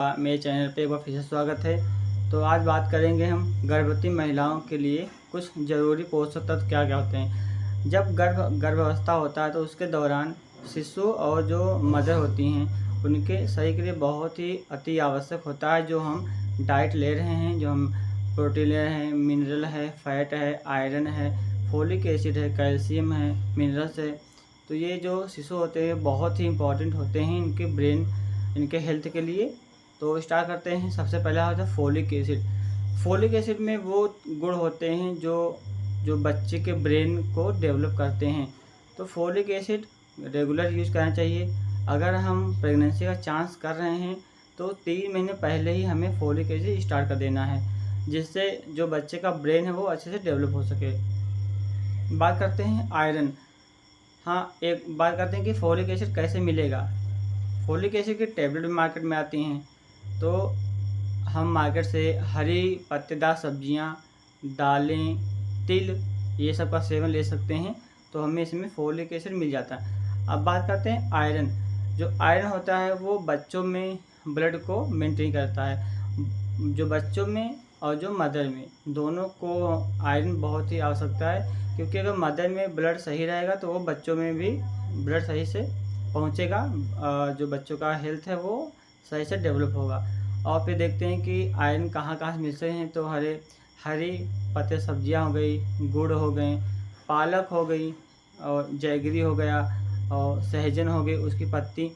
मेरे चैनल पे एक बार फिर से स्वागत है। तो आज बात करेंगे हम गर्भवती महिलाओं के लिए कुछ ज़रूरी पोषक तत्व क्या क्या होते हैं। जब गर्भावस्था होता है तो उसके दौरान शिशु और जो मदर होती हैं उनके शरीर के लिए बहुत ही अति आवश्यक होता है जो हम डाइट ले रहे हैं, जो हम प्रोटीन ले रहे हैं, मिनरल है, फैट है, आयरन है, फोलिक एसिड है, कैल्शियम है, मिनरल्स है। तो ये जो शिशु होते हैं बहुत ही इम्पॉर्टेंट होते हैं इनके ब्रेन, इनके हेल्थ के लिए। तो स्टार्ट करते हैं। सबसे पहला होता है फोलिक एसिड। फोलिक एसिड में वो गुण होते हैं जो जो बच्चे के ब्रेन को डेवलप करते हैं। तो फोलिक एसिड रेगुलर यूज़ करना चाहिए। अगर हम प्रेगनेंसी का चांस कर रहे हैं तो 3 महीने पहले ही हमें फोलिक एसिड स्टार्ट कर देना है, जिससे जो बच्चे का ब्रेन है वो अच्छे से डेवलप हो सके। बात करते हैं आयरन। हाँ, एक बात करते हैं कि फोलिक एसिड कैसे मिलेगा। फोलिक एसिड की टैबलेट भी मार्केट में आती हैं। तो हम मार्केट से हरी पत्तेदार सब्जियां, दालें, तिल ये सब का सेवन ले सकते हैं, तो हमें इसमें फोलिक एसिड मिल जाता है। अब बात करते हैं आयरन। जो आयरन होता है वो बच्चों में ब्लड को मेंटेन करता है। जो बच्चों में और जो मदर में दोनों को आयरन बहुत ही आवश्यकता है, क्योंकि अगर मदर में ब्लड सही रहेगा तो वो बच्चों में भी ब्लड सही से पहुँचेगा। जो बच्चों का हेल्थ है वो सही से डेवलप होगा। और फिर देखते हैं कि आयरन कहाँ कहाँ से मिलते हैं। तो हरी पत्ते सब्जियां हो गई, गुड़ हो गए, पालक हो गई और जैगरी हो गया और सहजन हो गई उसकी पत्ती।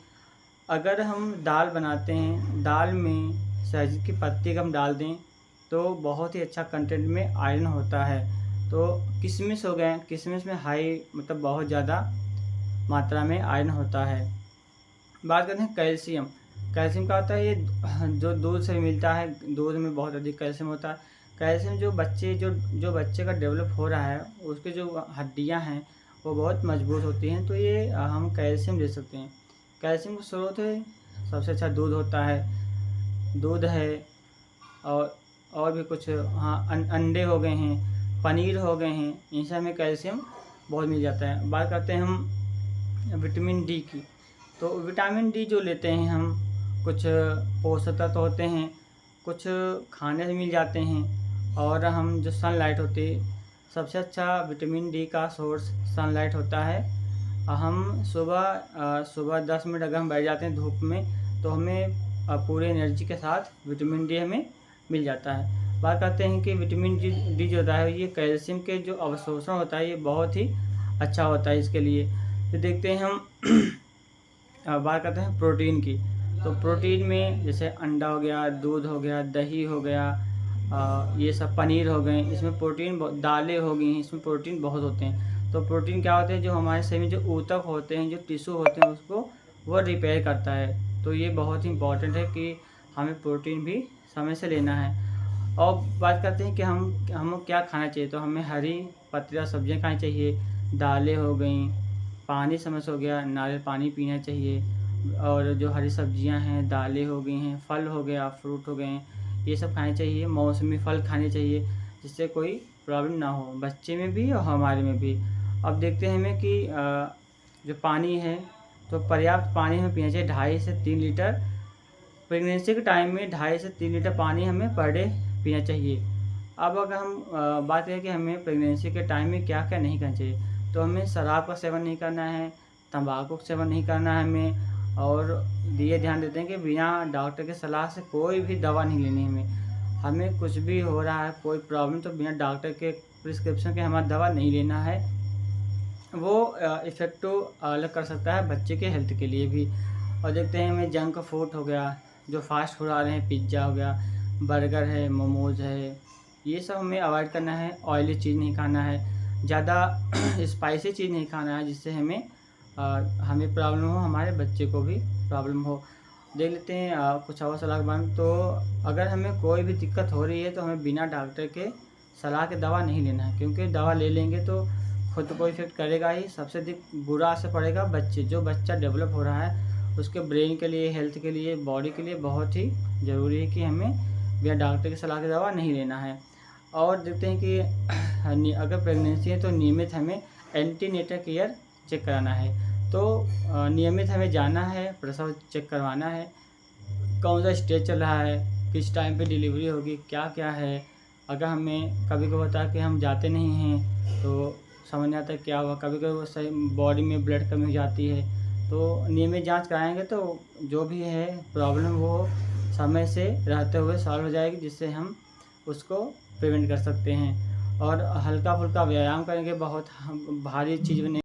अगर हम दाल बनाते हैं, दाल में सहजन की पत्ती अगर हम डाल दें तो बहुत ही अच्छा कंटेंट में आयरन होता है। तो किशमिश हो गए, किशमिश में हाई मतलब बहुत ज़्यादा मात्रा में आयरन होता है। बात करते हैं कैल्शियम। कैल्शियम क्या होता है, ये जो दूध से मिलता है, दूध में बहुत अधिक कैल्शियम होता है। कैल्शियम जो बच्चे का डेवलप हो रहा है उसके जो हड्डियां हैं वो बहुत मजबूत होती हैं, तो ये हम कैल्शियम ले सकते हैं। कैल्शियम का स्रोत है, सबसे अच्छा दूध होता है, दूध है और भी कुछ, हाँ, अंडे हो गए हैं, पनीर हो गए हैं, इनसे हमें कैल्शियम बहुत मिल जाता है। बात करते हैं हम विटामिन डी की। तो विटामिन डी जो लेते हैं हम, कुछ पोषक तत्व होते हैं, कुछ खाने से मिल जाते हैं, और हम जो सनलाइट होती है, सबसे अच्छा विटामिन डी का सोर्स सनलाइट होता है। हम सुबह 10 मिनट अगर हम बैठ जाते हैं धूप में तो हमें पूरी एनर्जी के साथ विटामिन डी हमें मिल जाता है। बात करते हैं कि विटामिन डी जो होता है ये कैल्शियम के जो अवशोषण होता है ये बहुत ही अच्छा होता है इसके लिए। तो देखते हैं हम बात करते हैं प्रोटीन की। तो प्रोटीन में जैसे अंडा हो गया, दूध हो गया, दही हो गया, ये सब पनीर हो गए, इसमें प्रोटीन, दालें हो गई, इसमें प्रोटीन बहुत होते हैं। तो प्रोटीन क्या होते हैं, जो हमारे शरीर में जो ऊतक होते हैं, जो टिश्यू होते हैं उसको वो रिपेयर करता है। तो ये बहुत ही इम्पॉर्टेंट है कि हमें प्रोटीन भी समय से लेना है। और बात करते हैं कि हम क्या खाना चाहिए। तो हमें हरी पत्तेदार सब्जियाँ खानी चाहिए, दालें हो गई, पानी समय से हो गया, नारियल पानी पीना चाहिए, और जो हरी सब्जियां हैं, दालें हो गई हैं, फल हो गया, फ्रूट हो गए हैं, ये सब खाने चाहिए। मौसमी फल खाने चाहिए जिससे कोई प्रॉब्लम ना हो बच्चे में भी और हमारे में भी। अब देखते हैं हमें कि जो पानी है तो पर्याप्त पानी हमें पीना चाहिए, 2.5 से 3 लीटर। प्रेगनेंसी के टाइम में 2.5 से 3 लीटर पानी हमें पर डे पीना चाहिए। अब अगर हम बात करें कि हमें प्रेगनेंसी के टाइम में क्या क्या नहीं करना चाहिए, तो हमें शराब का सेवन नहीं करना है, तंबाकू का सेवन नहीं करना है हमें, और ये ध्यान देते हैं कि बिना डॉक्टर की सलाह से कोई भी दवा नहीं लेनी है हमें कुछ भी हो रहा है, कोई प्रॉब्लम, तो बिना डॉक्टर के प्रिस्क्रिप्शन के हमारा दवा नहीं लेना है। वो इफ़ेक्टिव अलग कर सकता है बच्चे के हेल्थ के लिए भी। और देखते हैं हमें जंक फूड हो गया, जो फास्ट फूड आ रहे हैं, पिज़्ज़ा हो गया, बर्गर है, मोमोज़ है, ये सब हमें अवॉइड करना है। ऑयली चीज़ नहीं खाना है, ज़्यादा स्पाइसी चीज़ नहीं खाना है जिससे हमें प्रॉब्लम हो, हमारे बच्चे को भी प्रॉब्लम हो। देख लेते हैं कुछ और सलाह के बारे में। तो अगर हमें कोई भी दिक्कत हो रही है तो हमें बिना डॉक्टर के सलाह के दवा नहीं लेना है, क्योंकि दवा ले लेंगे तो खुद को इफेक्ट करेगा ही, सबसे अधिक बुरा असर पड़ेगा जो बच्चा डेवलप हो रहा है उसके ब्रेन के लिए, हेल्थ के लिए, बॉडी के लिए बहुत ही ज़रूरी है कि हमें बिना डॉक्टर की सलाह की दवा नहीं लेना है। और देखते हैं कि अगर प्रेगनेंसी है तो नियमित हमें एंटीनेटल केयर चेक कराना है। तो नियमित हमें जाना है, प्रसव चेक करवाना है। कौन सा स्टेज चल रहा है, किस टाइम पे डिलीवरी होगी, क्या क्या है। अगर हमें कभी कभी होता है कि हम जाते नहीं हैं तो समझ नहीं आता क्या हुआ, कभी कभी सही बॉडी में ब्लड कमी हो जाती है। तो नियमित जांच कराएंगे तो जो भी है प्रॉब्लम वो समय से रहते हुए सॉल्व हो जाएगी, जिससे हम उसको प्रिवेंट कर सकते हैं। और हल्का फुल्का व्यायाम करेंगे, बहुत भारी चीज़ नहीं।